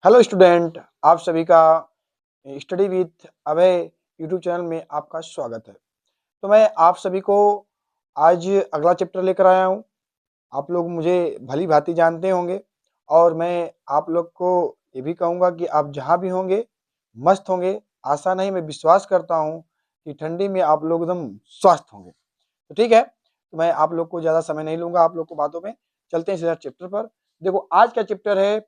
Hello student, आप सभी का study with Abhay YouTube channel में आपका स्वागत है। तो मैं आप सभी को आज अगला चैप्टर लेकर आया हूँ। आप लोग मुझे भली भांति जानते होंगे और मैं आप लोग को ये भी कहूँगा कि आप जहाँ भी होंगे मस्त होंगे। आशा नहीं, मैं विश्वास करता हूँ कि ठंडी में आप लोग एकदम स्वस्थ होंगे। तो ठीक है, तो मैं आप लोग को ज़्यादा समय नहीं लूँगा, आप लोग को बातों में चलते हैं सीधा चैप्टर पर। देखो, आज का चैप्टर है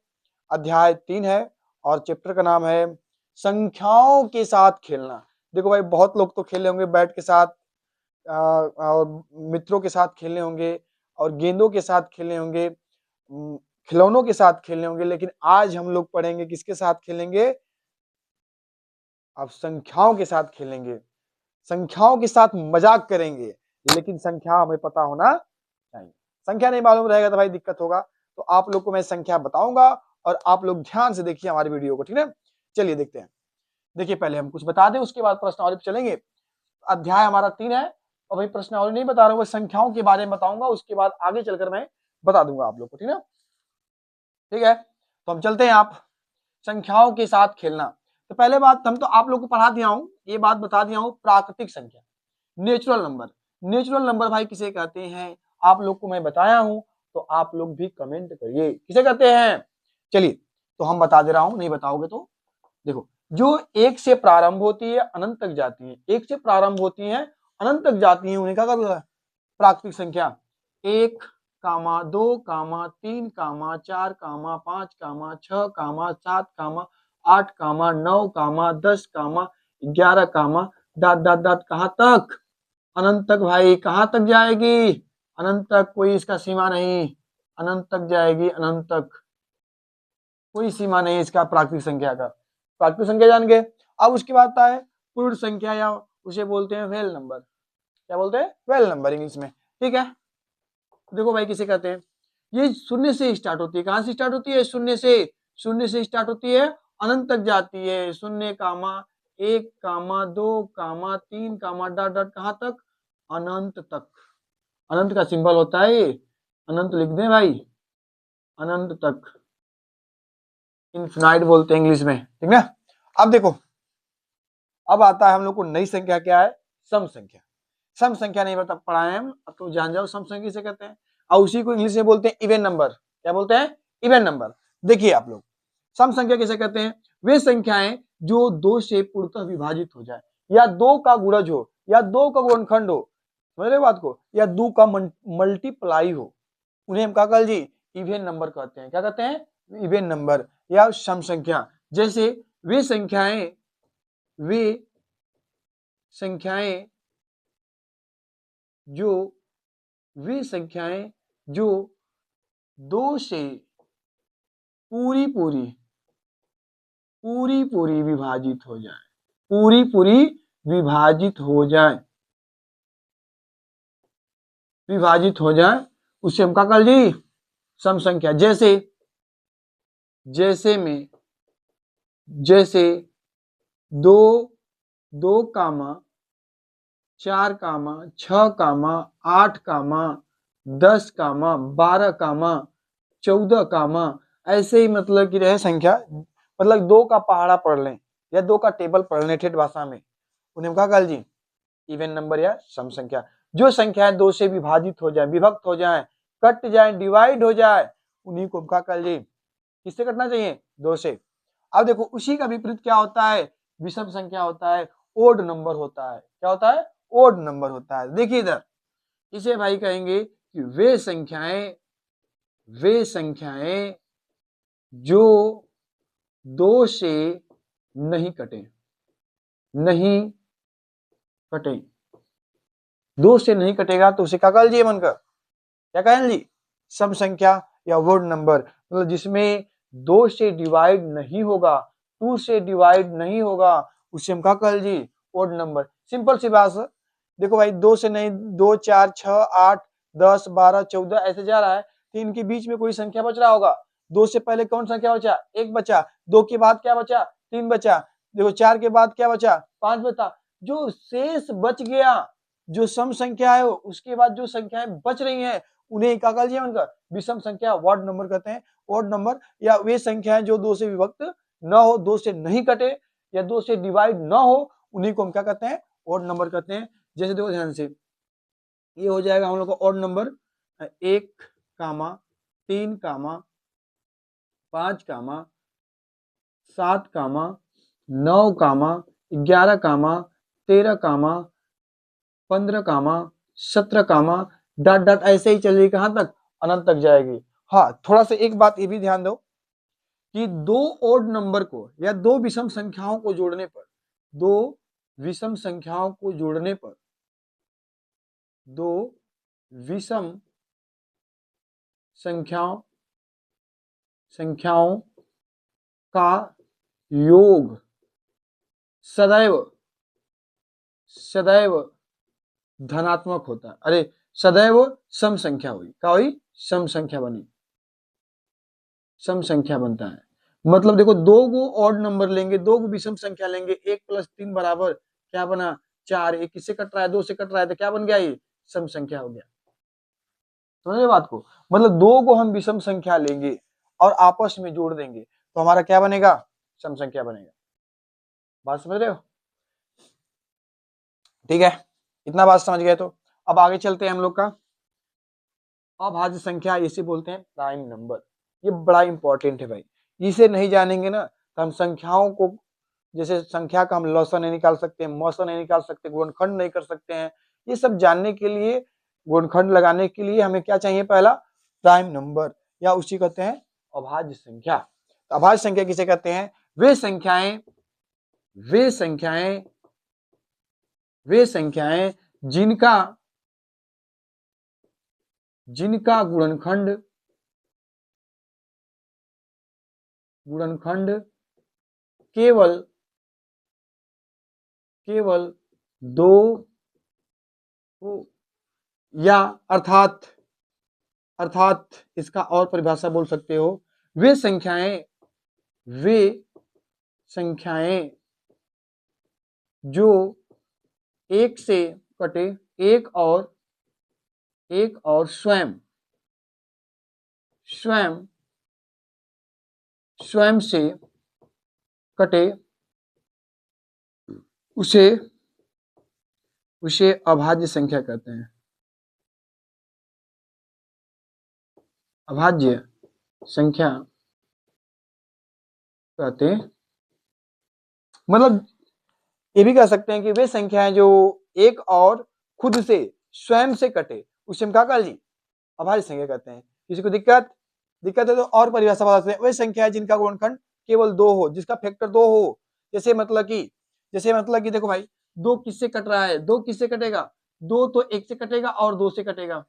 अध्याय 3 है और चैप्टर का नाम है संख्याओं के साथ खेलना। देखो भाई, बहुत लोग तो खेले होंगे बैट के साथ और मित्रों के साथ खेले होंगे और गेंदों के साथ खेले होंगे, खिलौनों के साथ खेले होंगे, लेकिन आज हम लोग पढ़ेंगे किसके साथ खेलेंगे? अब संख्याओं के साथ खेलेंगे, संख्याओं के साथ मजाक करेंगे, लेकिन संख्या हमें पता होना चाहिए। संख्या नहीं मालूम रहेगा तो भाई दिक्कत होगा। तो आप लोग को मैं संख्या बताऊंगा और आप लोग ध्यान से देखिए हमारी वीडियो को, ठीक है? चलिए देखते हैं। देखिए, पहले हम कुछ बता दें, उसके बाद प्रश्नावली पे चलेंगे। अध्याय हमारा 3 है और भाई प्रश्नावली नहीं बता रहा हूँ, संख्याओं के बारे में बताऊंगा, उसके बाद आगे चलकर मैं बता दूंगा आप लोग को, ठीक है? ठीक है, तो हम चलते हैं। आप संख्याओं के साथ खेलना, तो पहले बात हम तो आप लोग को पढ़ा दिया हूं, ये बात बता दिया हूं, प्राकृतिक संख्या, नेचुरल नंबर। नेचुरल नंबर भाई किसे कहते हैं आप लोग को मैं बताया हूं, तो आप लोग भी कमेंट करिए किसे कहते हैं। चलिए, तो हम बता दे रहा हूं, नहीं बताओगे तो देखो, जो एक से प्रारंभ होती है अनंत तक जाती है, एक से प्रारंभ होती है अनंत तक जाती है, उन्हें क्या कहते हैं? प्राकृतिक संख्या। 1, 2, 3, 4, 5, 6, 7, 8, 9, 10, 11, दात दात दात कहां तक? अनंत तक भाई। कहां तक जाएगी? अनंत तक, कोई इसका सीमा नहीं, अनंत तक जाएगी, अनंत तक, कोई सीमा नहीं इसका प्राकृतिक संख्या का। प्राकृतिक संख्या जान गए। अब उसके बाद आता है पूर्ण संख्या, या उसे बोलते हैं वेल नंबर। क्या बोलते हैं? वेल नंबर इंग्लिश में, ठीक है? देखो भाई किसे कहते हैं, ये शून्य से स्टार्ट होती है। कहां से स्टार्ट होती है? शून्य से। शून्य से स्टार्ट होती है, अनंत तक जाती है। शून्य, 1, 2, 3, डॉट डॉट कहां तक? अनंत तक। अनंत का सिंबल होता है ये, अनंत लिख दें भाई, अनंत तक, इनफिनाइट बोलते हैं इंग्लिश में, ठीक ना? अब देखो, अब आता है हम लोग को नई संख्या, क्या है? सम संख्या। सम संख्या नहीं बता पढ़ाए हम, अब तो जान जाओ सम संख्या किसे कहते हैं। और उसी को इंग्लिश में बोलते हैं इवन नंबर। क्या बोलते हैं? Even number. देखिए आप लोग, सम संख्या किसे कहते हैं? वे संख्याएं जो 2 से पूर्णतः विभाजित हो जाए, या 2 का गुणज हो, या 2 का गुणनखंड हो, समझ रहे बात को, या 2 का मल्टीप्लाई हो, उन्हें हम क्या कहते जी? इवन नंबर कहते हैं। क्या कहते हैं? इवन नंबर या सम संख्या। जैसे वे संख्याएं जो वे संख्याएं जो 2 से पूरी पूरी विभाजित हो जाए, पूरी विभाजित हो जाए, उसे हम क्या कहते जी? सम संख्या। जैसे 2, 4, 6, 8, 10, 12, 14, ऐसे ही मतलब कि रहे संख्या, मतलब 2 का पहाड़ा पढ़ लें या 2 का टेबल पढ़ लें ठेठ भाषा में, उन्हें क्या कहते जी? इवन नंबर या सम संख्या। जो संख्याएं 2 से विभाजित हो जाए, विभक्त हो जाए, कट जाए, डिवाइड हो जाए, उन्हीं को क्या कहते जी? किससे कटना चाहिए? 2 से। अब देखो, उसी का विपरीत क्या होता है? विषम संख्या होता है, ओड नंबर होता है। क्या होता है? ओड नंबर होता है। देखिए इधर, इसे भाई कहेंगे कि वे संख्याएं जो 2 से नहीं कटे, 2 से नहीं कटेगा तो उसे क्या कह लीजिए बनकर? क्या कहें जी? सम संख्या या वर्ड नंबर, मतलब जिसमें 2 से डिवाइड नहीं होगा, 2 से डिवाइड नहीं होगा, उसे हम क्या कह लीजिए? Odd number. सिंपल सी बात है। देखो भाई, 2 से नहीं, 2, 4, 6, 8, 10, 12, 14 ऐसे जा रहा है, तो इनके बीच में कोई संख्या बच रहा होगा। 2 से पहले कौन संख्या बचा? 1 बचा। 2 के बाद क्या बचा? 3 बचा। देखो, 4 के बाद क्या बचा? 5 बचा। जो शेष बच गया, जो सम संख्या है, उसके बाद जो संख्याएं बच रही हैं, उन्हें क्या कह लीजिए? उनका विषम संख्या, वर्ड नंबर कहते हैं, ऑड नंबर, या वे संख्याएं जो 2 से विभक्त न हो, 2 से नहीं कटे या 2 से डिवाइड न हो, उन्हीं को हम क्या कहते हैं, ऑड नंबर कहते हैं। जैसे देखो ध्यान से, ये हो जाएगा हम लोग का ऑड नंबर 1, 3, 5, 7, 9, 11, 13, 15, 17, डॉट डॉट ऐसे ही चलेगी, कहां तक, अनंत तक जाएगी। हाँ, थोड़ा सा एक बात ये भी ध्यान दो कि दो ओड नंबर को या दो विषम संख्याओं को जोड़ने पर, दो विषम संख्याओं को जोड़ने पर, दो विषम संख्याओं का योग सदैव धनात्मक होता है। अरे सदैव सम संख्या हुई, क्या हुई, सम संख्या बनी, सम संख्या बनता है। मतलब देखो, दो गो ऑड नंबर लेंगे, दो गो विषम संख्या लेंगे, 1 + 3 बराबर क्या बना, 4। एक किससे कट रहा है, 2 से कट रहा है, तो क्या बन गया, ये सम संख्या हो गया। समझे बात को, मतलब दो को हम विषम संख्या लेंगे और आपस में जोड़ देंगे तो हमारा क्या बनेगा, सम संख्या बनेगा। बात समझ रहे हो, ठीक है, इतना बात समझ गए। तो अब आगे चलते हैं हम लोग का अभाज्य संख्या, इसे बोलते हैं प्राइम नंबर। ये बड़ा इंपॉर्टेंट है भाई, इसे नहीं जानेंगे ना तो हम संख्याओं को, जैसे संख्या का हम लॉसा नहीं निकाल सकते, मौसा नहीं निकाल सकते, गुणनखंड नहीं कर सकते हैं। ये सब जानने के लिए, गुणनखंड लगाने के लिए हमें क्या चाहिए, पहला प्राइम नंबर, या उसी कहते हैं अभाज्य संख्या। तो अभाज्य संख्या किसे कहते हैं, वे संख्याएं जिनका गुणनखंड केवल दो हो, या अर्थात इसका और परिभाषा बोल सकते हो, वे संख्याएं जो एक से कटे, एक और स्वयं से कटे, उसे अभाज्य संख्या कहते हैं। अभाज्य संख्या कहते हैं, मतलब ये भी कह सकते हैं कि वे संख्याएं जो एक और खुद से स्वयं से कटे, उसे हम क्या कह जी, अभाज्य संख्या कहते हैं। किसी को दिक्कत है तो और परिभाषा बता सकते हैं, वे संख्याएं जिनका गुणनखंड केवल 2 हो, जिसका फैक्टर 2 हो। जैसे मतलब कि देखो भाई, 2 किससे कट रहा है, 2 किससे कटेगा, 2 तो 1 से कटेगा और 2 से कटेगा,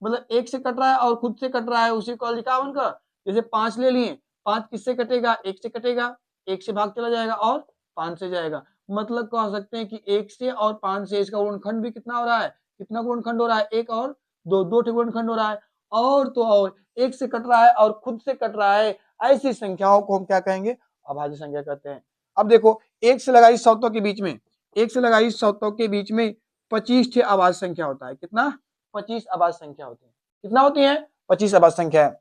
मतलब 1 से कट रहा है और खुद से कट रहा है, उसी को लिखा उनका। जैसे 5 ले लिए, 5 किससे कटेगा, 1 से कटेगा, 1 से भाग चला जाएगा और 5 से जाएगा। मतलब कह सकते हैं कि 1 से और 5 से इसका गुणनखंड भी कितना हो रहा है, कितना गुणनखंड हो रहा है, 1 और 2, 2 गुणनखंड हो रहा है। और तो और 1 से कट रहा है और खुद से कट रहा है, ऐसी संख्याओं को हम क्या कहेंगे, अभाज्य संख्या कहते हैं। अब देखो, 1 से लगाई शर्तों के बीच में, 1 से लगाई शर्तों के बीच में 25 ठी अभाज्य संख्या होता है। कितना, 25 अभाज्य संख्या होती है। कितना होती है, 25 अभाज्य संख्या है।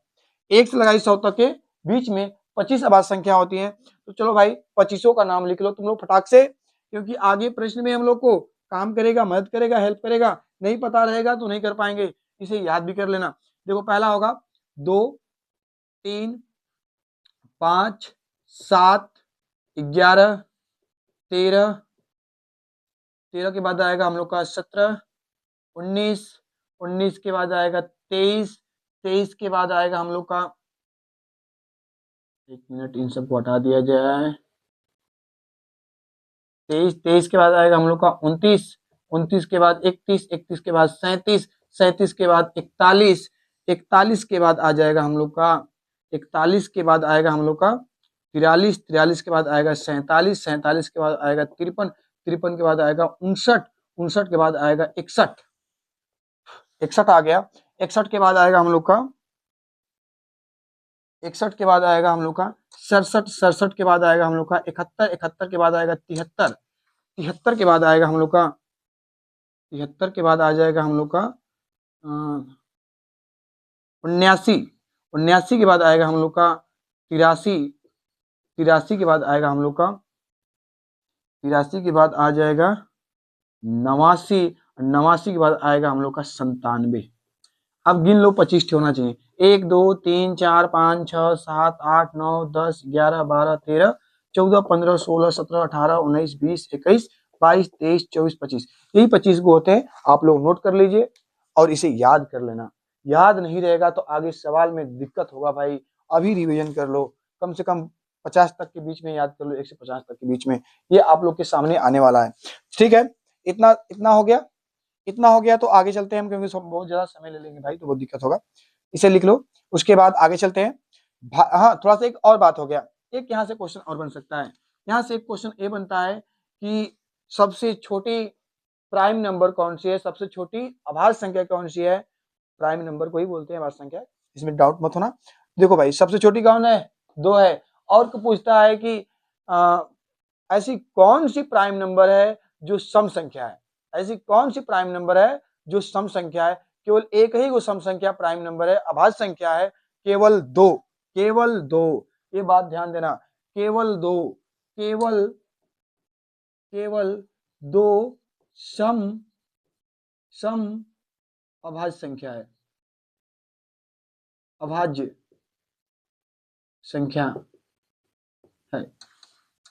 1 से लगाई शर्तों के बीच में 25 अभाज्य संख्या होती है। तो चलो भाई 25 का नाम लिख लो तुम लोग फटाक से, क्योंकि आगे प्रश्न में हम लोग को काम करेगा, मदद करेगा, हेल्प करेगा। नहीं पता रहेगा तो नहीं कर पाएंगे, इसे याद भी कर लेना। देखो पहला होगा 2, 3, 5, 7, 11, 13, 13 के बाद आएगा हम लोग का 17, 19, 19 के बाद आएगा 23, 23 के बाद आएगा हम लोग का, एक मिनट इन सबको हटा दिया जाए, 23, 23 के बाद आएगा हम लोग का 29, 29 के बाद 31, 31 के बाद 37, 37 के बाद 41, 41 के बाद आ जाएगा हम लोग का, 41 के बाद आएगा हम लोग का 43, 43 के बाद आएगा 47, 47 के बाद आएगा 53, 53 के बाद आएगा 59, 59 के बाद आएगा 61, 61 आ गया। 61 के बाद आएगा हम लोग का 61 के बाद आएगा हम लोग का 67, 67 के बाद आएगा हम लोग का 71, 71 के बाद आएगा 73, 73 के बाद आएगा हम लोग का 73 के बाद आ जाएगा हम लोग का 79, 79 के बाद आएगा हम लोग का 83, 83 के बाद आएगा हम लोग का 83 के बाद आ जाएगा 89, 89 के बाद आएगा हम लोग का 97। अब गिन लो 25 होना चाहिए। 1 2 3 4 5 6 7 8 9 10 11 12 13 14 15 16 17 18 19 20 21 22 23 24 25, यही 25 को होते हैं। आप लोग नोट कर लीजिए और इसे याद कर लेना। याद नहीं रहेगा तो आगे सवाल में दिक्कत होगा भाई। अभी रिवीजन कर लो, कम से कम 50 तक के बीच में याद कर लो, 1 से 50 तक के बीच में, ये आप लोग के सामने आने वाला है। ठीक है, इतना इतना हो गया। इतना हो गया तो आगे चलते हैं हम, क्योंकि बहुत ज्यादा समय ले लेंगे भाई तो बहुत दिक्कत होगा। इसे लिख लो, उसके बाद आगे चलते हैं। हाँ, थोड़ा सा एक और बात हो गया, एक यहाँ से क्वेश्चन और बन सकता है। यहाँ से एक क्वेश्चन ये बनता है कि सबसे छोटी प्राइम नंबर कौन सी है, सबसे छोटी अभाज्य संख्या कौन सी है। प्राइम नंबर को ही बोलते हैं अभाज्य संख्या, इसमें डाउट मत होना। देखो भाई, सबसे छोटी कौन है, 2 है। और को पूछता है कि ऐसी कौन सी प्राइम नंबर है जो सम संख्या है, ऐसी कौन सी प्राइम नंबर है जो सम संख्या है। केवल एक ही वो सम संख्या प्राइम नंबर है, अभाज्य संख्या है, केवल 2, केवल 2। ये बात ध्यान देना, केवल 2, केवल केवल 2 सम सम अभाज्य संख्या है, अभाज्य संख्या है।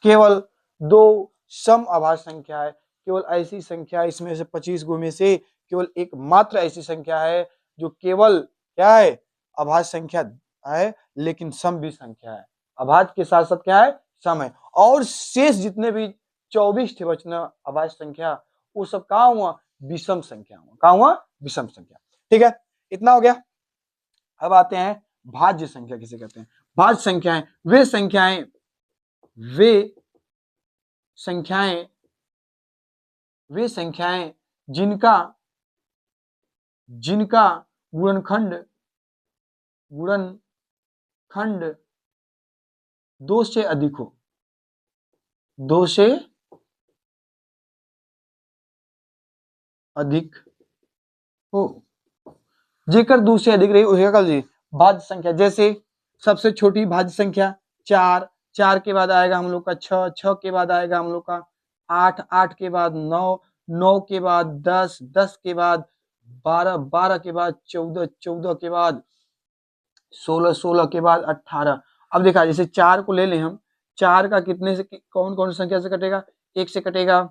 केवल 2 सम अभाज्य संख्या है। केवल ऐसी संख्या इसमें से 25 गो में से केवल एक मात्र ऐसी संख्या है जो केवल क्या है, अभाज्य संख्या है, लेकिन सम भी संख्या है। अभाज्य के साथ साथ क्या है, सम है। और शेष जितने भी 24 थे बचना अभाज्य संख्या, वो सब कहा हुआ, विषम संख्या हुआ। कहा हुआ, विषम संख्या। ठीक है, इतना हो गया। अब आते हैं भाज्य संख्या किसे कहते हैं। भाज्य संख्याएं वे संख्याएं, वे संख्याएं वे संख्याएं जिनका जिनका गुणनखंड गुणनखंड 2 से अधिक हो, 2 से अधिक हो, जेकर 2 से अधिक रही उसे कल जी भाज्य संख्या। जैसे सबसे छोटी भाज्य संख्या 4, 4 के बाद आएगा हम लोग का 6, 6 के बाद आएगा हम लोग का 8, 8 के बाद 9, 9 के बाद 10, 10 के बाद 12, 12 के बाद 14, 14 के बाद 16, 16 के बाद 18। अब देखा, जैसे 4 को ले लें हम, 4 का कितने से कौन कौन संख्या से कटेगा, 1 से कटेगा,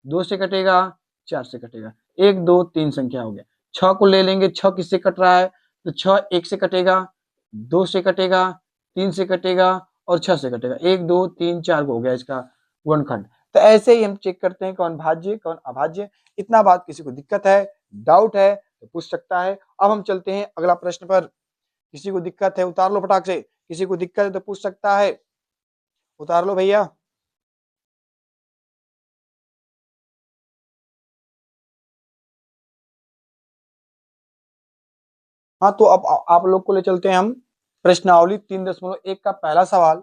2 से कटेगा, 4 से कटेगा, 1 2 3 संख्या हो गया। 6 को ले लेंगे, 6 किससे कट रहा है, तो 6 1 से कटेगा, 2 से कटेगा, 3 से कटेगा और 6 से कटेगा। 1 2 3 4 को हो गया इसका गुणनखंड। तो ऐसे ही हम चेक करते हैं कौन भाज्य कौन अभाज्य। इतना बात किसी को दिक्कत है, डाउट है तो पूछ सकता है। अब हम चलते हैं अगला प्रश्न पर। किसी को दिक्कत है उतार लो फटाक से, किसी को दिक्कत है तो पूछ सकता है, उतार लो भैया। हाँ, तो अब आप लोग को ले चलते हैं हम प्रश्नावली 3.1 का पहला सवाल।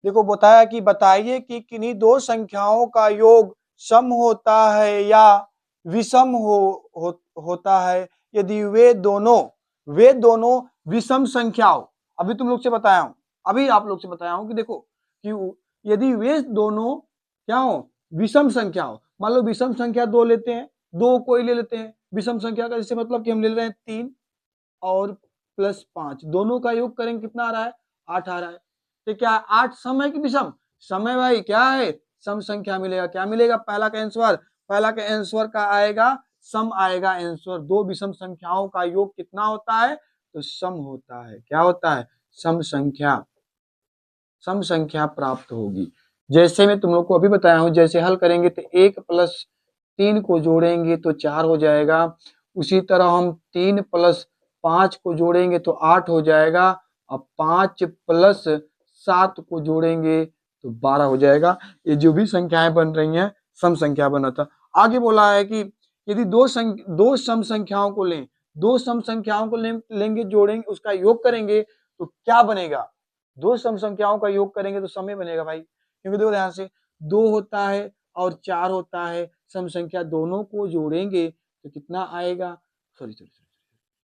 देखो, बताया कि बताइए कि किन्हीं दो संख्याओं का योग सम होता है या विषम होता है यदि वे दोनों विषम संख्या हो। अभी तुम लोग से बताया हूं, अभी आप लोग से बताया हूं कि देखो कि यदि वे दोनों क्या हो, विषम संख्या हो। मान लो विषम संख्या 2 लेते हैं, 2 कोई ले लेते हैं विषम संख्या का, जैसे मतलब कि हम ले रहे हैं 3 और +5, दोनों का योग करेंगे कितना आ रहा है, 8 आ रहा है। तो क्या 8 सम है कि विषम, सम है भाई, क्या है, सम संख्या मिलेगा। क्या मिलेगा, पहला का आंसर, पहला के आंसर का आएगा सम आएगा आंसर। दो विषम संख्याओं का योग कितना होता है, तो सम होता है। क्या होता है, सम संख्या प्राप्त होगी। जैसे मैं तुम लोग को अभी बताया हूं, जैसे हल करेंगे तो 1 + 3 को जोड़ेंगे तो 4 हो जाएगा। उसी तरह हम 3 + 5 को जोड़ेंगे तो 8 हो जाएगा। अब 5 + 7 को जोड़ेंगे तो 12 हो जाएगा। ये जो भी संख्याएं बन रही हैं, सम संख्या बना था। आगे बोला है कि यदि दो सम संख्याओं को लें, दो सम संख्याओं को लेंगे, जोड़ेंगे, उसका योग करेंगे तो क्या बनेगा, दो सम संख्याओं का योग करेंगे तो समय बनेगा भाई। क्योंकि देखो ध्यान से, 2 होता है और 4 होता है, सम संख्या दोनों को जोड़ेंगे तो कितना आएगा, सॉरी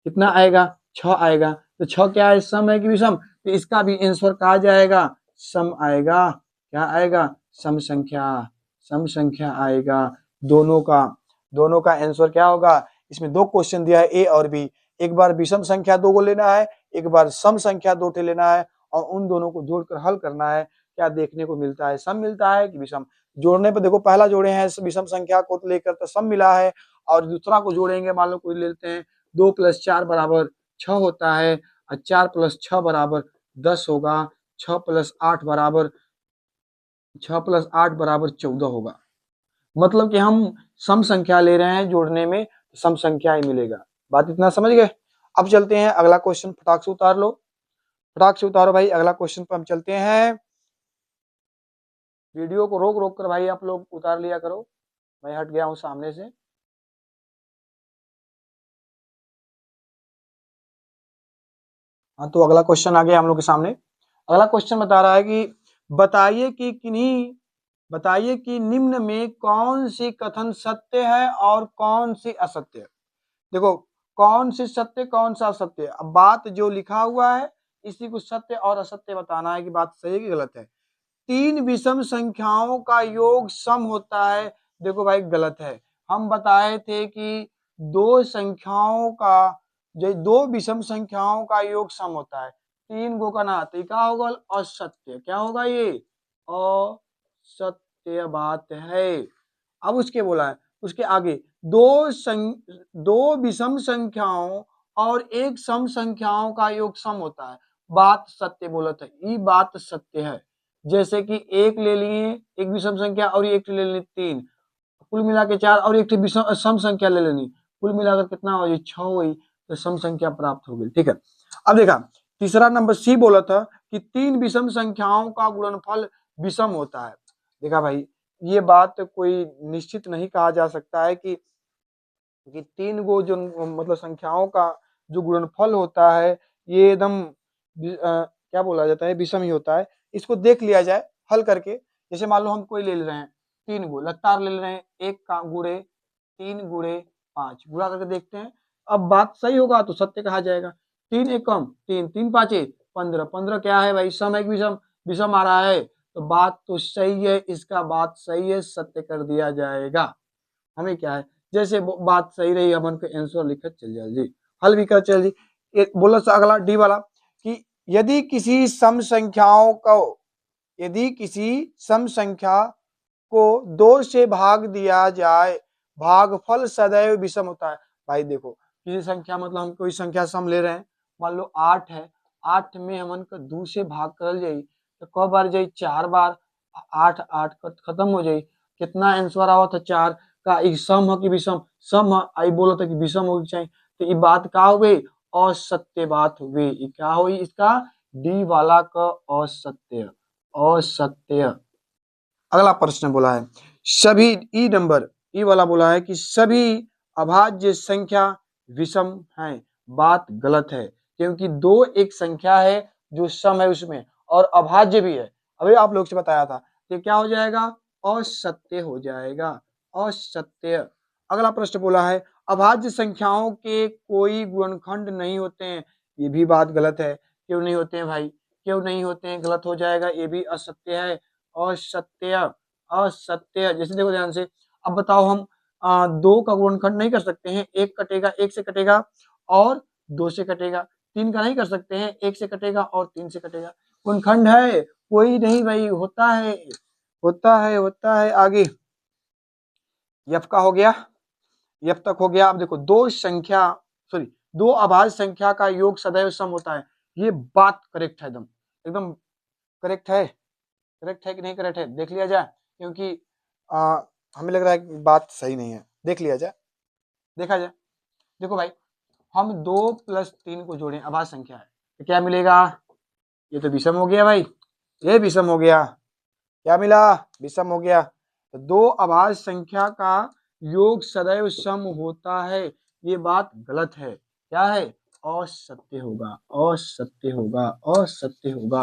कितना आएगा, 6 आएगा। तो 6 क्या है, सम है कि विषम, तो इसका भी आंसर कहा जाएगा, सम आएगा। क्या आएगा, सम संख्या, सम संख्या आएगा। दोनों का आंसर क्या होगा। इसमें दो क्वेश्चन दिया है, ए और बी। एक बार विषम संख्या 2 को लेना है, एक बार सम संख्या 2 ठे लेना है, और उन दोनों को जोड़कर हल करना है। क्या देखने को मिलता है, सम मिलता है कि विषम। जोड़ने पर देखो, पहला जोड़े हैं विषम संख्या को लेकर तो सम मिला है, और दूसरा को जोड़ेंगे, मान लो कोई लेते हैं 2 + 4 बराबर 6 होता है, और 4 + 6 बराबर 10 होगा, 6 + 8 बराबर 14 होगा। मतलब कि हम सम संख्या ले रहे हैं जोड़ने में, तो सम संख्या ही मिलेगा। बात इतना समझ गए। अब चलते हैं अगला क्वेश्चन, फटाक से उतार लो, फटाक से उतारो भाई। अगला क्वेश्चन पर हम चलते हैं। वीडियो को रोक रोक कर भाई आप लोग उतार लिया करो, मैं हट गया हूं सामने से। हाँ, तो अगला क्वेश्चन आ गया हम लोग के सामने। अगला क्वेश्चन बता रहा है कि बताइए कि निम्न में कौन सी कथन सत्य है और कौन सी असत्य है। देखो, कौन सी सत्य कौन सा असत्य है। अब बात जो लिखा हुआ है इसी को सत्य और असत्य बताना है कि बात सही है कि गलत है। 3 विषम संख्याओं का योग सम होता है। देखो भाई, गलत है। हम बताए थे कि दो विषम संख्याओं का योग सम होता है। 3 गो का ना, तो क्या होगा, असत्य। क्या होगा ये, असत्य बात है। अब उसके बोला है, उसके आगे दो विषम संख्याओं और एक सम संख्याओं का योग सम होता है। बात सत्य बोलत है, ये बात सत्य है। जैसे कि एक ले लिए, एक विषम संख्या, और एक ले ली 3, कुल मिला के 4, और एक विषम सम संख्या ले लेनी, कुल मिलाकर कितना हो जाए, 6 हुई, तो सम संख्या प्राप्त हो गई। ठीक है। अब देखा, तीसरा नंबर सी बोला था कि 3 विषम संख्याओं का गुणनफल विषम होता है। देखा भाई, ये बात कोई निश्चित नहीं कहा जा सकता है कि 3 गो जो मतलब संख्याओं का जो गुणनफल होता है ये एकदम क्या बोला जाता है, विषम ही होता है। इसको देख लिया जाए हल करके। जैसे मान लो हम कोई ले रहे हैं 3 गो लगातार ले रहे हैं, एक का गुणे 3 गुणे 5 गुणा करके देखते हैं। अब बात सही होगा तो सत्य कहा जाएगा। 3 एक कम 3, 3 पाँचे 15, 15 क्या है भाई, सम है कि विषम, विषम आ रहा है, तो बात तो सही है, इसका बात सही है, सत्य कर दिया जाएगा। हमें क्या है, जैसे बात सही रही अपन को आंसर लिखकर चल जाए जी, हल भी कर चल जी। एक बोला सा अगला डी वाला कि यदि किसी सम संख्याओं को यदि किसी सम संख्या को 2 से भाग दिया जाए, भागफल सदैव विषम होता है। भाई देखो, किसी संख्या मतलब हम कोई संख्या सम ले रहे हैं, मान लो 8 है, 8 में हमन को 2 से भाग करल जाई तो क बार जाई, 4 बार, 8 8 खत्म हो जाई, कितना आंसर आवत है 4 का। ई सम है कि विषम, सम है, आई बोलो तो कि विषम हो चाहिए, तो ये बात का हो गई, असत्य बात हो गई। ये क्या हुई, इसका डी वाला का असत्य, असत्य। अगला प्रश्न बोला है सभी ई नंबर, ई वाला बोला है कि सभी अभाज्य संख्या विषम है। बात गलत है, क्योंकि 2 एक संख्या है जो सम है उसमें, और अभाज्य भी है। अभी आप लोग से बताया था, तो क्या हो जाएगा, असत्य हो जाएगा, असत्य। अगला प्रश्न बोला है अभाज्य संख्याओं के कोई गुणनखंड नहीं होते हैं। ये भी बात गलत है। क्यों नहीं होते हैं भाई, क्यों नहीं होते हैं, गलत हो जाएगा, ये भी असत्य है, असत्य, असत्य। जैसे देखो ध्यान से, अब बताओ हम 2 का गुणनखंड नहीं कर सकते हैं, एक कटेगा, एक से कटेगा और 2 से कटेगा। 3 का नहीं कर सकते हैं, एक से कटेगा और 3 से कटेगा। गुणनखंड है कोई नहीं भाई, होता है, होता है, होता है। आगे एफ का हो गया, एफ तक हो गया। अब देखो, दो अभाज्य संख्या का योग सदैव सम होता है। ये बात करेक्ट है, एकदम एकदम करेक्ट है। करेक्ट है कि नहीं करेक्ट है, देख लिया जाए, क्योंकि हमें लग रहा है कि बात सही नहीं है। देख लिया जाए, देखा जाए। देखो भाई, हम 2 + 3 को जोड़ें, अभाज्य संख्या है, तो क्या मिलेगा, ये तो विषम हो गया भाई, ये विषम हो गया। क्या मिला, विषम हो गया। तो 2 अभाज्य संख्या का योग सदैव सम होता है, ये बात गलत है। क्या है, असत्य होगा, असत्य होगा, असत्य होगा।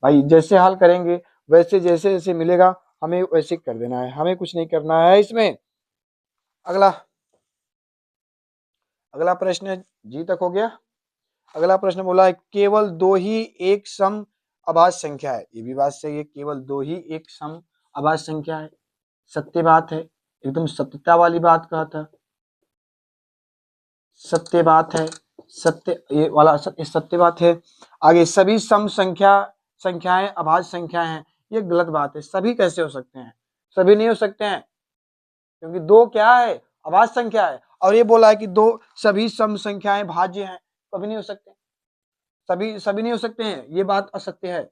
भाई जैसे हल करेंगे वैसे, जैसे जैसे मिलेगा हमें वैसे कर देना है, हमें कुछ नहीं करना है इसमें। अगला अगला प्रश्न जी तक हो गया। अगला प्रश्न बोला है केवल दो ही एक सम अभाज्य संख्या है। ये भी बात सही है, केवल दो ही एक सम अभाज्य संख्या है। सत्य बात है, एकदम सत्यता वाली बात कहा था, सत्य बात है, सत्य ये वाला सत्य बात है। आगे सभी सम संख्याएं अभाज्य संख्याएं हैं, ये गलत बात है। सभी कैसे हो सकते हैं? सभी नहीं हो सकते हैं, क्योंकि दो क्या है? अभाज्य संख्या है। और ये बोला है कि दो सभी सम संख्याएं भाज्य हैं, कभी नहीं हो सकते। सभी सभी नहीं हो सकते हैं, ये बात असत्य है,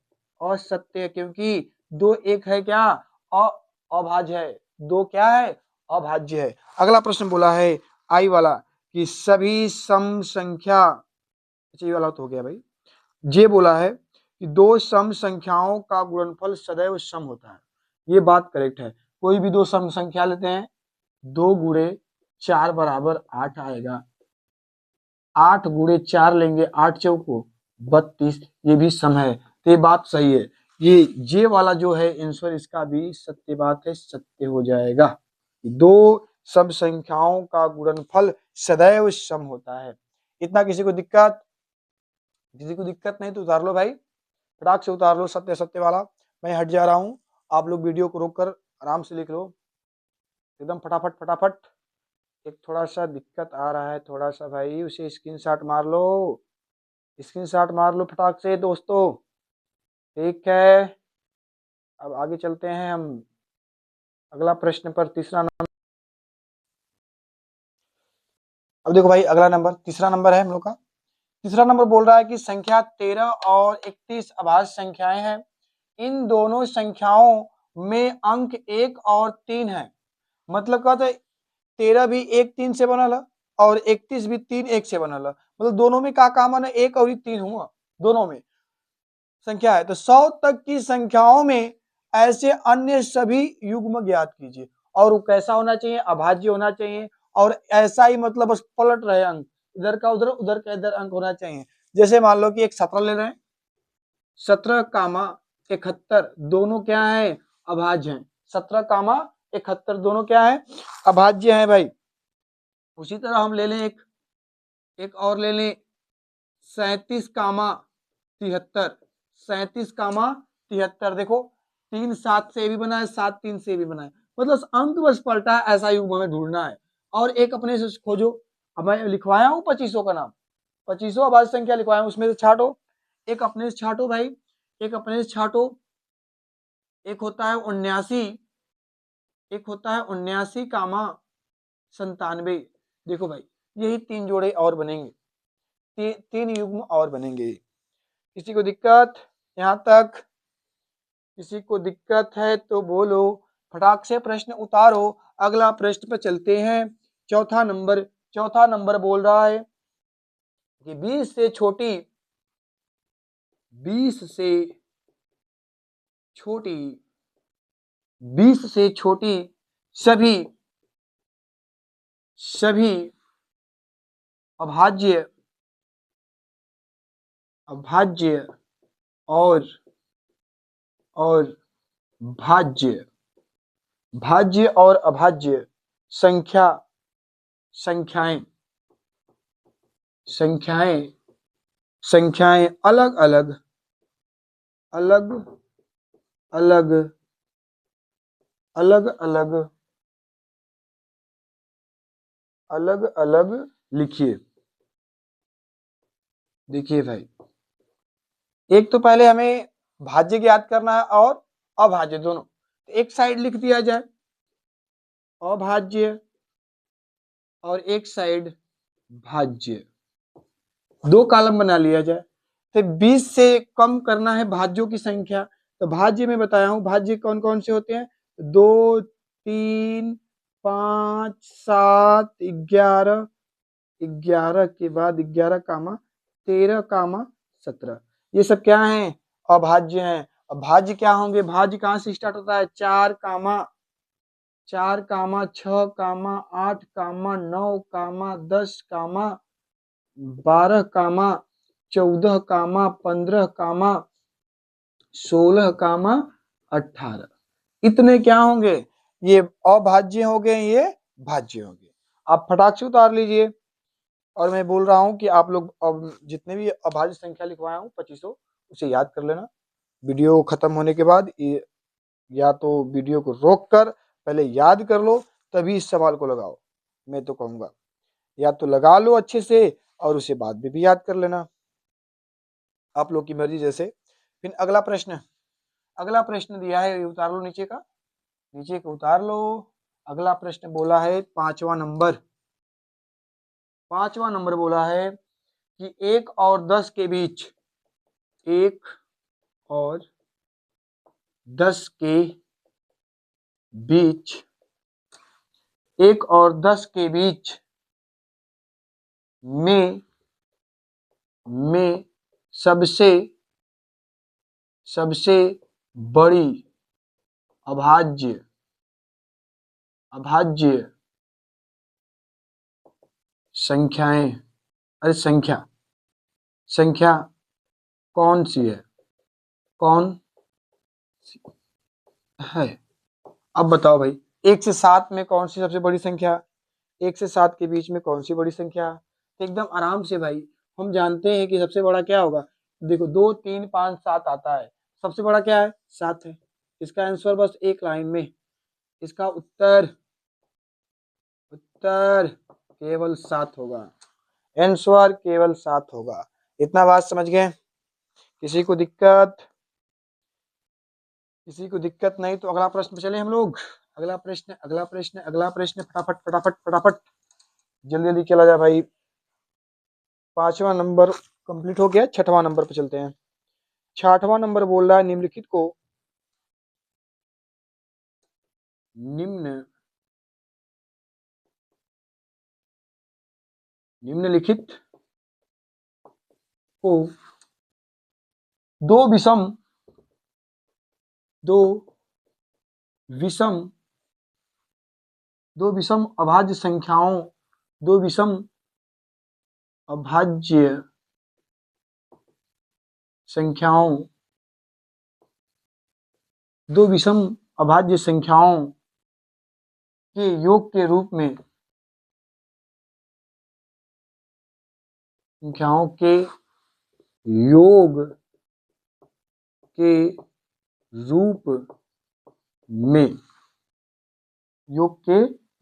असत्य है, क्योंकि दो एक है क्या? अभाज्य है। दो क्या है? अभाज्य है। अगला प्रश्न बोला है आई वाला कि सभी सम संख्या, अच्छा ये वाला तो हो गया भाई। ये बोला है कि दो सम संख्याओं का गुणनफल सदैव सम होता है, ये बात करेक्ट है। कोई भी दो सम संख्या लेते हैं, 2 गुणे 4 बराबर 8 आएगा। 8 गुणे 4 लेंगे, 8 चौको 32, ये भी सम है, तो ये बात सही है। ये वाला जो है आंसर इसका भी सत्य बात है, सत्य हो जाएगा। दो सम संख्याओं का गुणनफल सदैव सम होता है। इतना किसी को दिक्कत? किसी को दिक्कत नहीं तो उतार लो भाई, फटाक से उतार लो सत्य सत्य वाला। मैं हट जा रहा हूँ, आप लोग वीडियो को रोक कर आराम से लिख लो, एकदम फटाफट फटाफट। एक थोड़ा सा दिक्कत आ रहा है, थोड़ा सा भाई, उसे स्क्रीनशॉट मार लो, स्क्रीनशॉट मार लो फटाक से दोस्तों। ठीक है, अब आगे चलते हैं हम अगला प्रश्न पर, तीसरा नंबर। अब देखो भाई, अगला नंबर तीसरा नंबर है हम लोग का। तीसरा नंबर बोल रहा है कि संख्या 13 और 31 अभाज्य संख्याएं हैं। इन दोनों संख्याओं में अंक 1 और 3 है। मतलब कहते 13 भी 1 3 से बनल है और 31 भी 3 1 से बनल है। मतलब दोनों में का कॉमन है? 1 और 3 हुआ, दोनों में संख्या है। तो 100 तक की संख्याओं में ऐसे अन्य सभी युग्म ज्ञात कीजिए। और वो कैसा होना चाहिए? अभाज्य होना चाहिए। और ऐसा ही मतलब बस पलट रहे अंक, इधर का उधर, उधर का इधर अंक होना चाहिए। जैसे मान लो कि एक 17 ले रहे हैं, 17 कामा 71 दोनों क्या है? अभाज्य हैं। 17 कामा 71 दोनों क्या है? अभाज्य हैं भाई। उसी तरह हम ले लें एक और ले लें 37 कामा 73, 37 कामा 73। देखो 3 7 से भी बना है, 7 3 से भी बना है, मतलब अंक बस पलटा है, ऐसा युग्म हमें ढूंढना है। और एक अपने से खोजो। अब मैं लिखवाया हूँ 2500 का नाम, 2500 अभाज्य संख्या लिखवाया हूँ, उसमें से छाटो, एक अपने से छाटो भाई, एक अपने से छाटो। एक होता है 79, एक होता है 79 कामा 97। देखो भाई, यही 3 जोड़े और बनेंगे, 3 युग्म और बनेंगे। किसी को दिक्कत यहाँ तक? किसी को दिक्कत है तो बोलो, फटाक से प्रश्न उतारो। अगला प्रश्न पर चलते हैं। चौथा नंबर बोल रहा है कि 20 से छोटी 20 से छोटी सभी अभाज्य और भाज्य और अभाज्य संख्याएं अलग अलग लिखिए। देखिए भाई, एक तो पहले हमें भाज्य ज्ञात करना है और अभाज्य दोनों, एक साइड लिख दिया जाए अभाज्य और एक साइड भाज्य, 2 कॉलम बना लिया जाए। तो 20 से कम करना है भाज्यों की संख्या, तो भाज्य में बताया हूं भाज्य कौन कौन से होते हैं, 2 3 5 7 11, 11 के बाद 11 कामा 13 कामा 17, ये सब क्या है? अभाज्य हैं। अब भाज्य क्या होंगे? भाज्य कहां से स्टार्ट होता है? 4 कामा 6 कामा 8 कामा 9 कामा 10 कामा 12 कामा 14 कामा 15 कामा 16 कामा 18, इतने क्या होंगे? ये अभाज्य हो गए, ये भाज्य हो गए। आप फटाक से उतार लीजिए। और मैं बोल रहा हूँ कि आप लोग अब जितने भी अभाज्य संख्या लिखवाया हूँ 2500 उसे याद कर लेना। वीडियो खत्म होने के बाद या तो वीडियो को रोक कर पहले याद कर लो, तभी इस सवाल को लगाओ। मैं तो कहूँगा या तो लगा लो अच्छे से और उसे बाद में भी याद कर लेना, आप लोग की मर्जी जैसे। फिर अगला प्रश्न दिया है, ये उतार लो नीचे का, नीचे का उतार लो। अगला प्रश्न बोला है 5वां नंबर, 5वां नंबर बोला है कि 1 और 10 के बीच, 1 और 10 के बीच, 1 और 10 के बीच में सबसे बड़ी अभाज्य संख्याएं, अरे संख्या कौन सी है, कौन है? अब बताओ भाई, 1 से 7 में कौन सी सबसे बड़ी संख्या, 1 से 7 के बीच में कौन सी बड़ी संख्या? तो एकदम आराम से भाई, हम जानते हैं कि सबसे बड़ा क्या होगा। देखो 2 3 5 7 आता है, सबसे बड़ा क्या है? 7 है। इसका आंसर बस एक लाइन में, इसका उत्तर केवल 7 होगा। आंसर केवल 7 होगा। इतना बात समझ गए? किसी को दिक्कत नहीं तो अगला प्रश्न पे चले हम लोग। अगला प्रश्न फटाफट जल्दी जल्दी चला जाए भाई। 5वां नंबर कंप्लीट हो गया, 6वां नंबर पे चलते हैं। 6वां नंबर बोल रहा है निम्नलिखित को दो विषम अभाज्य संख्याओं, दो विषम अभाज्य संख्याओं के योग के रूप में, संख्याओं के योग के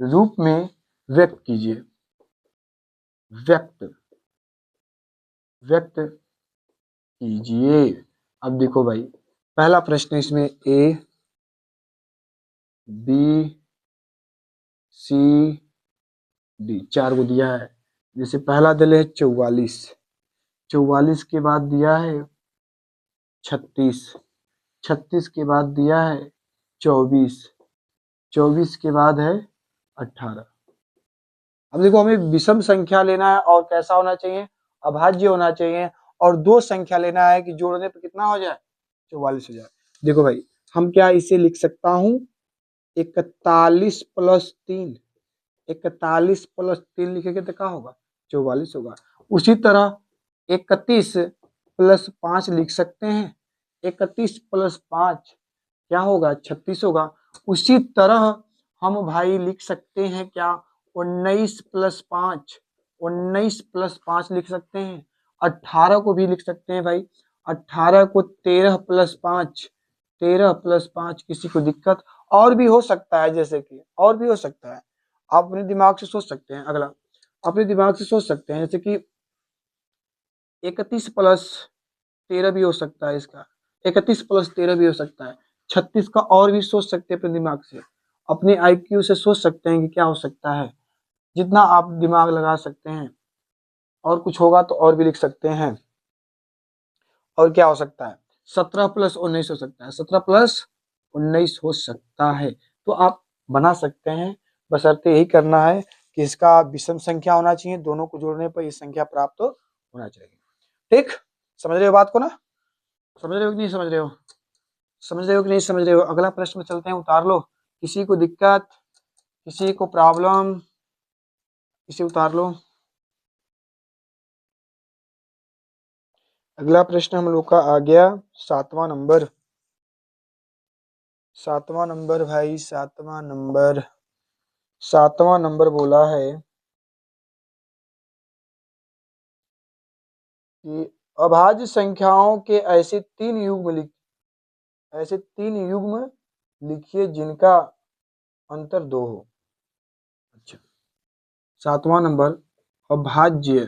रूप में व्यक्त कीजिए, व्यक्त कीजिए। अब देखो भाई, पहला प्रश्न इसमें A B C D 4 को दिया है। जैसे पहला दिल है 44, 44 के बाद दिया है 36, 36 के बाद दिया है 24, 24 के बाद है 18। अब देखो हमें विषम संख्या लेना है और कैसा होना चाहिए? अभाज्य होना चाहिए, और दो संख्या लेना है कि जोड़ने पर कितना हो जाए? 44 हो जाए। देखो भाई, हम क्या इसे लिख सकता हूं, 41 प्लस 3, 41 प्लस 3 लिखेंगे तो क्या होगा? 44 होगा। उसी तरह 31 प्लस 5 लिख सकते हैं, 31 प्लस 5 क्या होगा? 36 होगा। उसी तरह हम भाई लिख सकते हैं क्या? 19 प्लस 5, 19 प्लस 5 लिख सकते हैं। 18 को भी लिख सकते हैं भाई, 18 को 13 प्लस 5, 13 प्लस 5। किसी को दिक्कत? और भी हो सकता है, जैसे कि और भी हो सकता है, आप अपने दिमाग से सोच सकते हैं। अगला अपने दिमाग से सोच सकते हैं, जैसे कि 31 प्लस 13 भी हो सकता है, इसका 31 प्लस 13 भी हो सकता है। 36 का और भी सोच सकते हैं अपने दिमाग से, अपने IQ से सोच सकते हैं कि क्या हो सकता है, जितना आप दिमाग लगा सकते हैं। और कुछ होगा तो और भी लिख सकते हैं। और क्या हो सकता है? 17 प्लस 19 हो सकता है, 17 प्लस 19 हो सकता है। तो आप बना सकते हैं, बशर्ते यही करना है कि इसका विषम संख्या होना चाहिए, दोनों को जोड़ने पर ये संख्या प्राप्त होना चाहिए। ठीक, समझ रहे हो बात को ना? समझ रहे हो कि नहीं समझ रहे हो? समझ रहे हो कि नहीं समझ रहे हो? अगला प्रश्न चलते हैं, उतार लो। किसी को दिक्कत, किसी को प्रॉब्लम, इसे उतार लो। अगला प्रश्न हम लोग का आ गया 7वां नंबर। 7वां नंबर भाई, 7वां नंबर बोला है कि अभाज्य संख्याओं के ऐसे तीन युग्म लिखिए जिनका अंतर 2 हो। अच्छा, 7वां नंबर, अभाज्य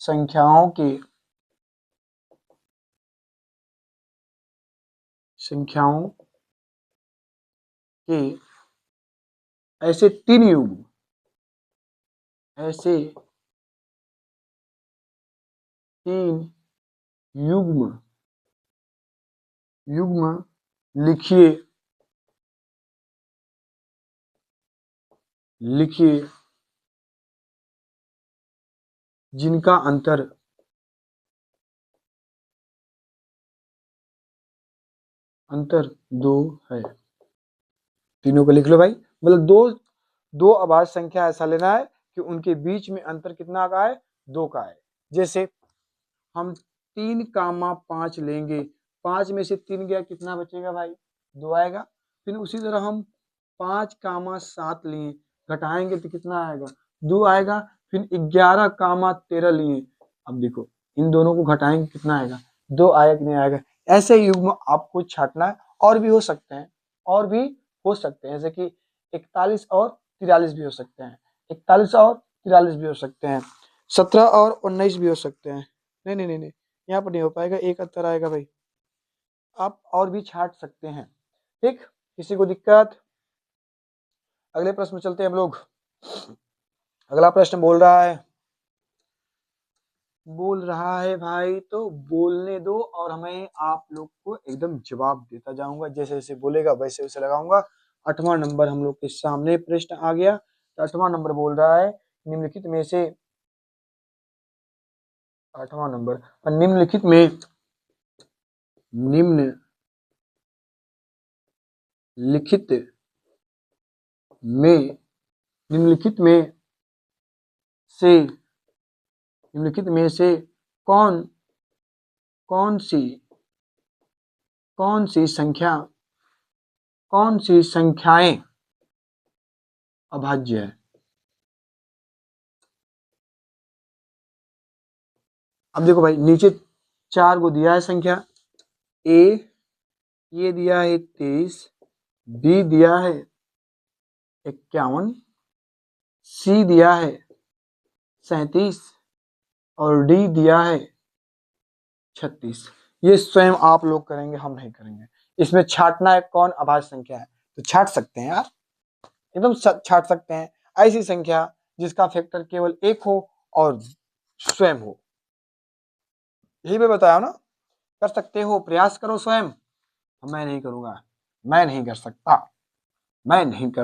संख्याओं के ऐसे तीन युग्म लिखिए जिनका अंतर 2 है। तीनों को लिख लो भाई। मतलब दो अभाज्य संख्या ऐसा लेना है कि उनके बीच में अंतर कितना का है, 2 का है। जैसे हम 3,5 लेंगे, 5 में से 3 गया, कितना बचेगा भाई, 2 आएगा। फिर उसी तरह हम 5,7 लिए, घटाएंगे तो कितना आएगा, 2 आएगा। फिर 11,13 लिए, अब देखो इन दोनों को घटाएंगे कितना आएगा, 2 आएगा कि नहीं आएगा। ऐसे युग्म आपको छांटना है। और भी हो सकते हैं, जैसे कि 41 और 43 भी हो सकते हैं, 41 और 43 भी हो सकते हैं, 17 और 19 भी हो सकते हैं। नहीं, यहाँ पर नहीं हो पाएगा, 71 आएगा भाई। आप और भी छांट सकते हैं, ठीक। किसी को दिक्कत? अगले प्रश्न में चलते हैं हम लोग। अगला प्रश्न बोल रहा है भाई, तो बोलने दो और मैं आप लोग को एकदम जवाब देता जाऊंगा, जैसे जैसे बोलेगा वैसे वैसे लगाऊंगा। 8वां नंबर हम लोग के सामने प्रश्न आ गया। तो 8वां नंबर बोल रहा है, निम्नलिखित में से 8वां नंबर, निम्नलिखित में से कौन सी संख्याएं अभाज्य है। अब देखो भाई, नीचे 4 को दिया है संख्या, ए ये दिया है 23, बी दिया है 51, सी दिया है 37 और डी दिया है 36। ये स्वयं आप लोग करेंगे, हम नहीं करेंगे। इसमें छांटना है कौन अभाज्य संख्या है, तो छांट सकते हैं यार, एकदम छांट सकते हैं। ऐसी संख्या जिसका फैक्टर केवल 1 हो और स्वयं हो, यही मैं बताया ना। कर सकते हो, प्रयास करो स्वयं। मैं नहीं करूंगा, मैं नहीं कर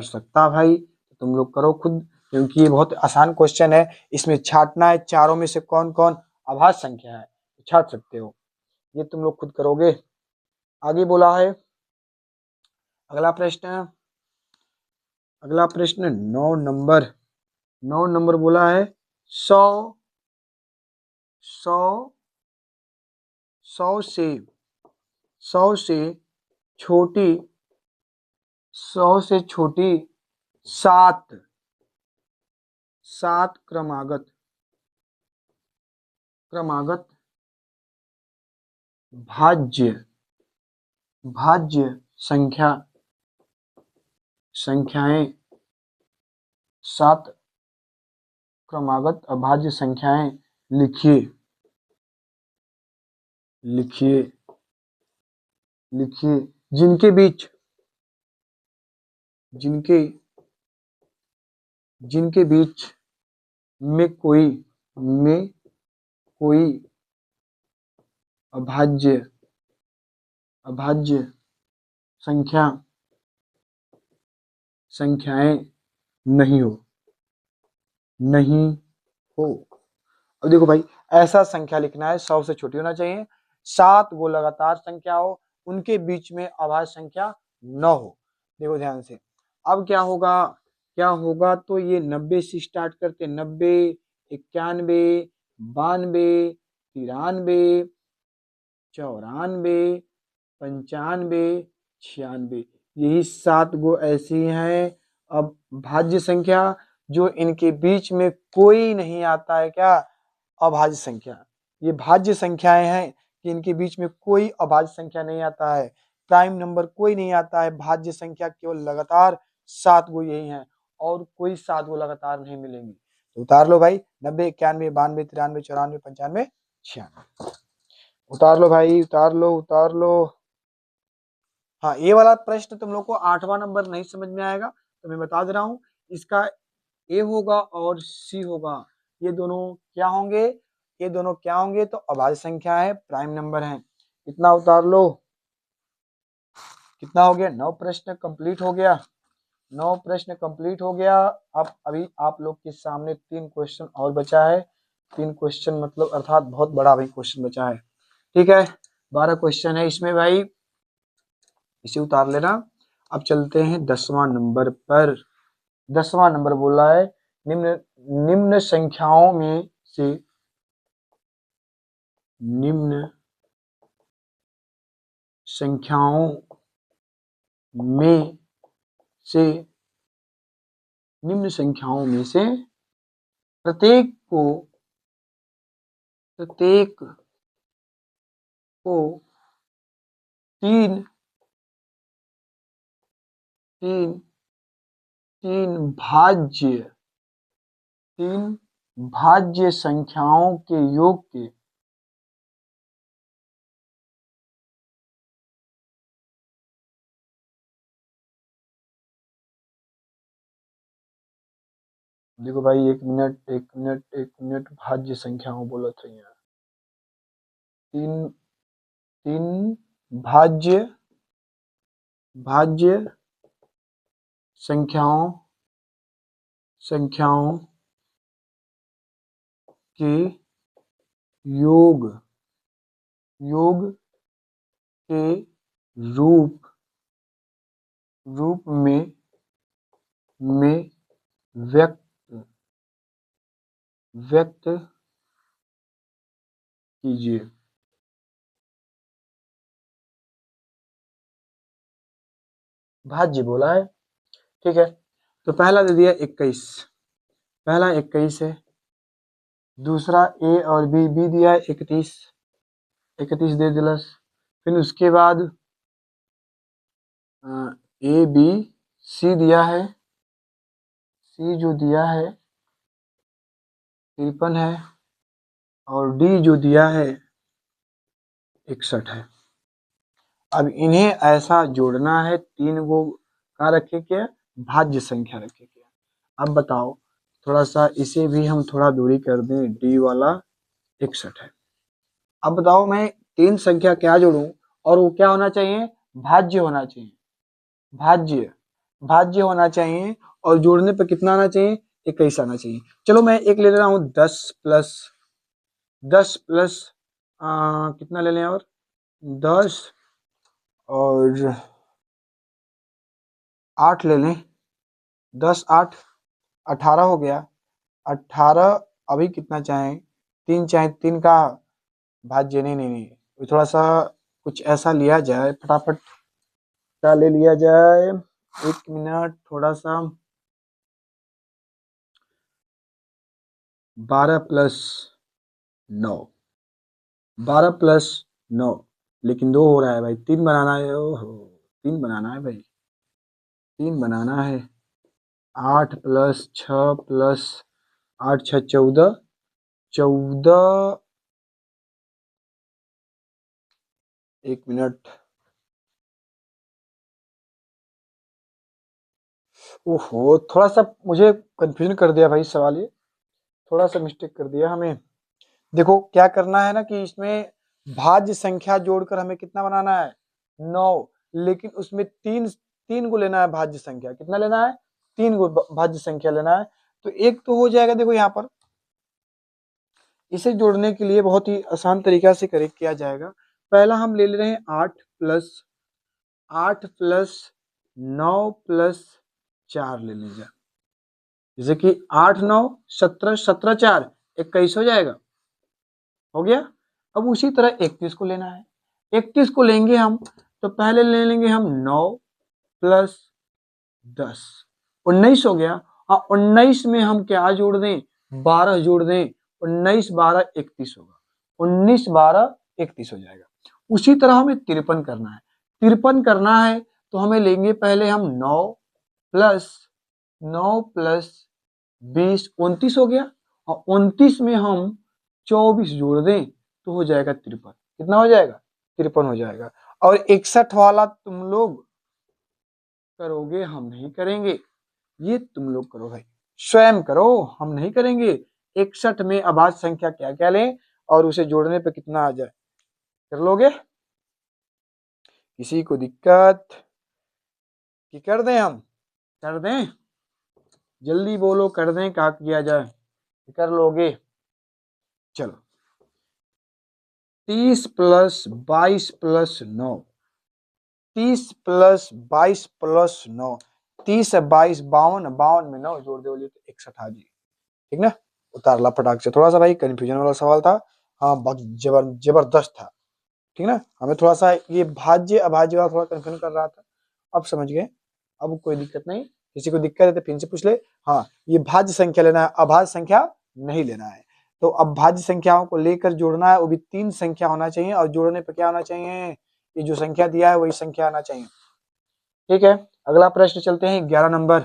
सकता भाई, तुम लोग करो खुद, क्योंकि ये बहुत आसान क्वेश्चन है। इसमें छांटना है चारों में से कौन कौन अभाज्य संख्या है, छांट सकते हो, ये तुम लोग खुद करोगे। आगे बोला है अगला प्रश्न 9 नंबर बोला है, 100 से छोटी 7 क्रमागत भाज्य संख्याएं 7 क्रमागत अभाज्य संख्याएं लिखिए जिनके बीच में कोई अभाज्य संख्याएं नहीं हो। अब देखो भाई, ऐसा संख्या लिखना है 100 से छोटी होना चाहिए, 7 वो लगातार संख्या हो, उनके बीच में अभाज्य संख्या न हो। देखो ध्यान से, अब क्या होगा, तो ये 90 से स्टार्ट करते, 90, 91, 92, 93, 94, 95, 96, यही 7 गो ऐसी हैं अब भाज्य संख्या, जो इनके बीच में कोई नहीं आता है, क्या? अभाज्य संख्या। ये भाज्य संख्याएं हैं कि इनके बीच में कोई अभाज्य संख्या नहीं आता है, प्राइम नंबर कोई नहीं आता है। भाज्य संख्या केवल लगातार 7 गो यही हैं और कोई 7 गो लगातार नहीं मिलेंगी। तो उतार लो भाई, 90, 91, 92, 93, 94, 95, 96। उतार लो भाई, उतार लो, उतार लो। हाँ, ये वाला प्रश्न तुम लोग को 8वां नंबर नहीं समझ में आएगा तो मैं बता दे रहा हूँ, इसका ए होगा और सी होगा, ये दोनों क्या होंगे? ये दोनों क्या होंगे? तो अभाज्य संख्या है, प्राइम नंबर है। कितना उतार लो? कितना हो गया? 9 प्रश्न कंप्लीट हो गया। 9 प्रश्न कंप्लीट हो गया। अब अभी आप लोग के सामने 3 क्वेश्चन और बचा है। 3 क्वेश्चन मतलब अर्थात बहुत बड़ा भाई क्वेश्चन बचा है। ठीक है, 12 क्वेश्चन है इसमें भाई, इसे उतार लेना। अब चलते हैं 10वां नंबर पर। 10वां नंबर बोला है, निम्न निम्न संख्याओं में से निम्न संख्याओं में से निम्न संख्याओं में से प्रत्येक को तीन तीन तीन भाज्य संख्याओं के योग के देखो भाई, एक मिनट भाज्य संख्याओं बोला था यहाँ। तीन तीन भाज्य संख्याओं के योग के रूप में व्यक्त कीजिए। भाज्य बोला है, ठीक है। तो पहला दे दिया 21, पहला 21 है। दूसरा ए और बी दिया है 31, 31 दे दिलस। फिर उसके बाद ए बी सी दिया है, सी जो दिया है 53 है, और डी जो दिया है 61 है। अब इन्हें ऐसा जोड़ना है, 3 गो कहाँ रखे क्या? भाज्य संख्या रखे क्या। अब बताओ, थोड़ा सा इसे भी हम थोड़ा दूरी कर दें, डी वाला 61 है। अब बताओ, मैं 3 संख्या क्या जोड़ूं और वो क्या होना चाहिए? भाज्य होना चाहिए, भाज्य होना चाहिए। और जोड़ने पर कितना आना चाहिए? 21 आना चाहिए। चलो मैं एक ले रहा हूँ, 10 प्लस कितना ले लें, और 10 और 8 ले लें। 10 8 18 हो गया। 18 अभी कितना चाहें? 3 चाहें, 3 का भाज्य नहीं, थोड़ा सा कुछ ऐसा लिया जाए, फटाफट क्या ले लिया जाए, 1 मिनट, थोड़ा सा 12 प्लस 9, 12 प्लस 9, लेकिन 2 हो रहा है भाई, 3 बनाना है। ओहो, 3 बनाना है भाई, 3 बनाना है। 8 प्लस 6 प्लस 8 6 14, 14, 1 मिनट। ओहो, थोड़ा सा मुझे कंफ्यूजन कर दिया भाई सवाल, ये थोड़ा सा मिस्टेक कर दिया हमें। देखो क्या करना है ना कि इसमें भाज्य संख्या जोड़कर हमें कितना बनाना है? 9, लेकिन उसमें 3 गो लेना है भाज्य संख्या। कितना लेना है? 3 गो भाज्य संख्या लेना है। तो एक तो हो जाएगा, देखो यहाँ पर इसे जोड़ने के लिए बहुत ही आसान तरीका से करेक्ट किया जाएगा। पहला हम ले रहे हैं 8 प्लस 9 प्लस 4 ले लीजिए। जैसे कि 8 9 17, 17 4 21 हो जाएगा, हो गया। अब उसी तरह 31 को लेना है। 31 को लेंगे हम, तो पहले ले लेंगे हम 9 प्लस 10, 19 हो गया। हाँ 19 में हम क्या जोड़ दें, 12 जोड़ दें, 19 12 31 होगा, 19 12 31 हो जाएगा। उसी तरह हमें 53 करना है, 53 करना है तो हमें लेंगे पहले हम 9 प्लस 20 29 हो गया, और 29 में हम 24 जोड़ दें तो हो जाएगा 53। कितना हो जाएगा, 53 हो जाएगा। और 61 वाला तुम लोग करोगे, हम नहीं करेंगे, ये तुम लोग करो भाई, स्वयं करो, हम नहीं करेंगे। 61 में अभाज्य संख्या क्या क्या लें और उसे जोड़ने पे कितना आ जाए, कर लोगे? किसी को दिक्कत कि कर दें, हम कर दें, जल्दी बोलो, कर दें, क्या किया जाए, कर लोगे? चलो 30 प्लस 22 प्लस 9, 30 प्लस 22 प्लस 9, 30 है 22 52, 52 में 9 जोड़ दो तो 61 आ जाएगी, ठीक ना? उतार ला फटाक से, थोड़ा सा भाई कंफ्यूजन वाला सवाल था, हाँ बहुत जबरदस्त था, ठीक ना? हमें थोड़ा सा ये भाज्य अभाज्य वाला थोड़ा कंफ्यूजन कर रहा था, अब समझ गए, अब कोई दिक्कत नहीं। किसी को दिक्कत है तो फिर से पूछ ले। हाँ ये भाज्य संख्या लेना है, अभाज्य संख्या नहीं लेना है। तो अब भाज्य संख्याओं को लेकर जोड़ना है, वो भी 3 संख्या होना चाहिए, और जोड़ने पर क्या होना चाहिए, ये जो संख्या दिया है वही संख्या आना चाहिए, ठीक है? अगला प्रश्न चलते हैं 11 नंबर।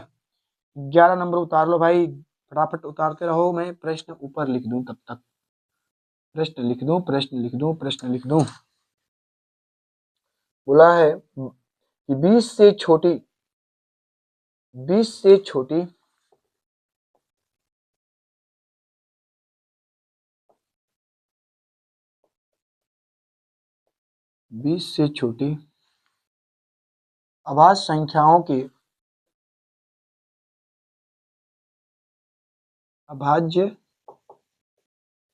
11 नंबर उतार लो भाई, फटाफट उतारते रहो, मैं प्रश्न ऊपर लिख दूं तब तक, प्रश्न लिख दूं, प्रश्न लिख दूं, प्रश्न लिख दूं। बोला है कि 20 से छोटी 20 से छोटी अभाज्य संख्याओं के अभाज्य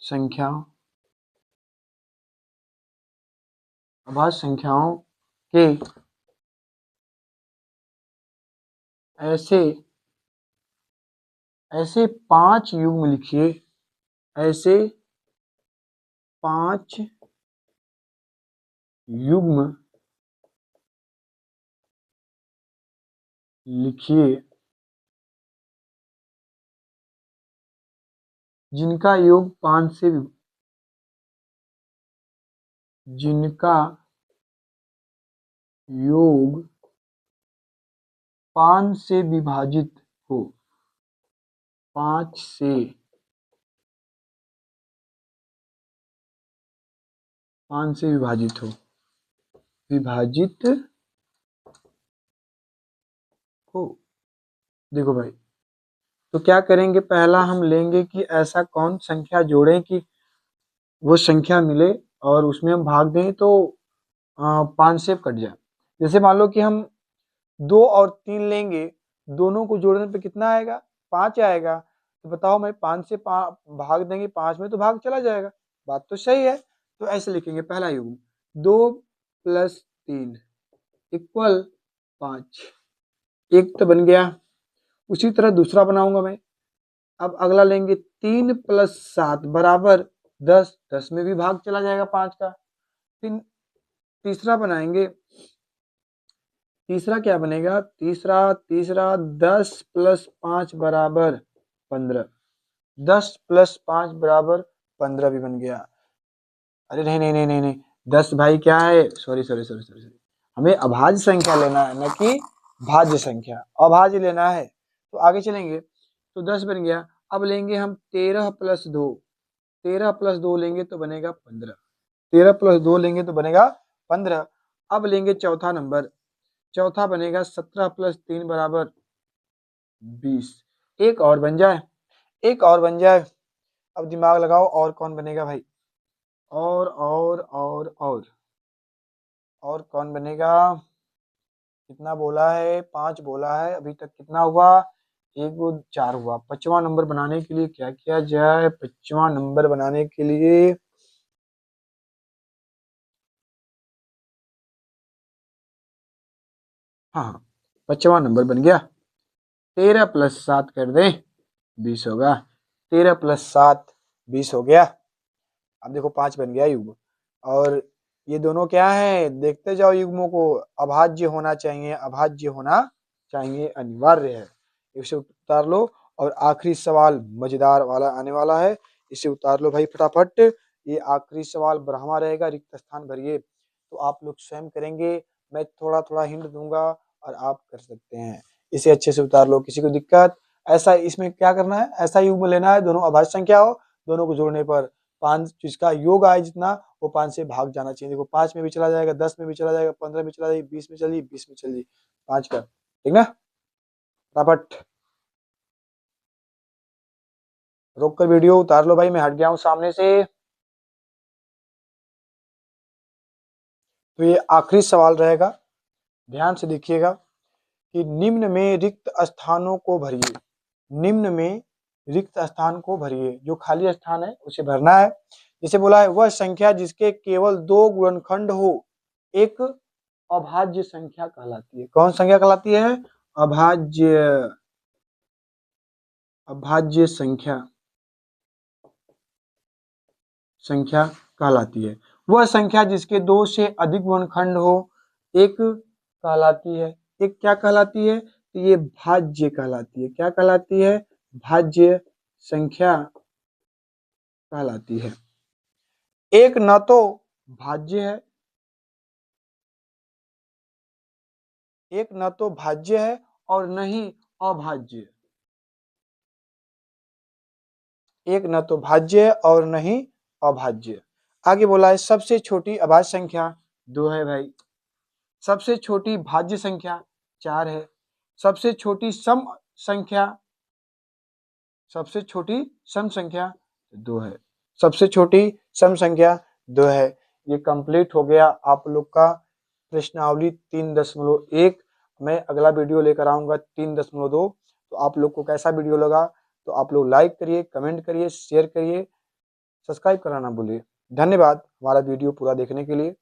संख्याओं अभाज्य संख्याओं के ऐसे 5 युग्म लिखिए, ऐसे 5 युग्म लिखिए जिनका योग 5 से जिनका योग 5 से विभाजित हो, 5 से विभाजित हो। देखो भाई, तो क्या करेंगे, पहला हम लेंगे कि ऐसा कौन संख्या जोड़ें कि वो संख्या मिले और उसमें हम भाग दें तो 5 से कट जाए। जैसे मान लो कि हम 2 और 3 लेंगे, दोनों को जोड़ने पे कितना आएगा, 5 आएगा। तो बताओ, मैं 5 से भाग देंगे 5 में तो भाग चला जाएगा, बात तो सही है। तो ऐसे लिखेंगे, पहला युग्म 2 प्लस 3 इक्वल 5, एक तो बन गया। उसी तरह दूसरा बनाऊंगा मैं, अब अगला लेंगे 3 प्लस 7 बराबर 10, 10 में भी भाग चला जाएगा 5 का। फिर तीसरा बनाएंगे, तीसरा क्या बनेगा, तीसरा 10 प्लस 5 बराबर 15, 10 प्लस 5 बराबर 15 भी बन गया। अरे नहीं नहीं नहीं नहीं नहीं, 10 भाई क्या है, sorry sorry sorry sorry sorry, हमें अभाज्य संख्या लेना है, न कि भाज्य संख्या, अभाज्य लेना है। तो आगे चलेंगे, तो 10 बन गया। अब लेंगे हम 13 प्लस 2, 13 प्लस 2 लेंगे तो बनेगा 15, 13 प्लस 2 लेंगे तो बनेगा 15। अब लेंगे चौथा नंबर, चौथा बनेगा 17 प्लस 3 बराबर 20, एक और बन जाए, एक और बन जाए। अब दिमाग लगाओ, और कौन बनेगा भाई, और कौन बनेगा, कितना बोला है, 5 बोला है, अभी तक कितना हुआ, 1 2 4 हुआ। 5वां नंबर बनाने के लिए क्या किया जाए, 5वां नंबर बनाने के लिए हाँ 5वां नंबर बन गया, 13 प्लस 7 कर दें 20 होगा, 13 प्लस 7 20 हो गया। अब देखो 5 बन गया युग्म, और ये दोनों क्या है, देखते जाओ युग्मों को, अभाज्य होना चाहिए, अभाज्य होना चाहिए, अनिवार्य है, इसे उतार लो। और आखिरी सवाल मजेदार वाला आने वाला है, इसे उतार लो भाई फटाफट। ये आखिरी सवाल ब्रह्मा रहेगा, रिक्त स्थान भरिए। तो आप लोग स्वयं करेंगे, मैं थोड़ा थोड़ा हिंट दूंगा और आप कर सकते हैं। इसे अच्छे से उतार लो, किसी को दिक्कत? ऐसा इसमें क्या करना है, ऐसा युग्म लेना है, दोनों अभाज्य संख्या हो, दोनों को जोड़ने पर 5 जिसका योग आए जितना वो 5 से भाग जाना चाहिए। देखो 5 में भी चला जाएगा, 10 में भी चला जाएगा, 15 में चला जाएगा, 20 में चलिए, 20 में चलिए, 5 का, ठीक ना? फटाफट रोक कर वीडियो उतार लो भाई, मैं हट गया हूं सामने से। तो ये आखिरी सवाल रहेगा, ध्यान से देखिएगा कि निम्न में रिक्त स्थानों को भरिए। निम्न में रिक्त स्थान को भरिए, जो खाली स्थान है उसे भरना है। जिसे बोला है वह संख्या जिसके केवल 2 गुणनखंड हो एक अभाज्य संख्या कहलाती है। कौन संख्या कहलाती है? अभाज्य, अभाज्य संख्या, संख्या कहलाती है। वह संख्या जिसके 2 से अधिक गुणनखंड हो एक कहलाती है। एक क्या कहलाती है? तो ये भाज्य कहलाती है। क्या कहलाती है? भाज्य संख्या कहलाती है। एक न तो भाज्य है, एक न तो भाज्य है और न ही अभाज्य। एक न तो भाज्य है और न ही अभाज्य। आगे बोला है सबसे छोटी अभाज्य संख्या 2 है भाई। सबसे छोटी भाज्य संख्या 4 है। सबसे छोटी सम संख्या, सबसे छोटी सम संख्या 2 है। सबसे छोटी सम संख्या 2 है। ये कंप्लीट हो गया आप लोग का प्रश्नावली 3.1। मैं अगला वीडियो लेकर आऊंगा 3.2। तो आप लोग को कैसा वीडियो लगा तो आप लोग लाइक करिए, कमेंट करिए, शेयर करिए, सब्सक्राइब करना ना भूलिए। धन्यवाद हमारा वीडियो पूरा देखने के लिए।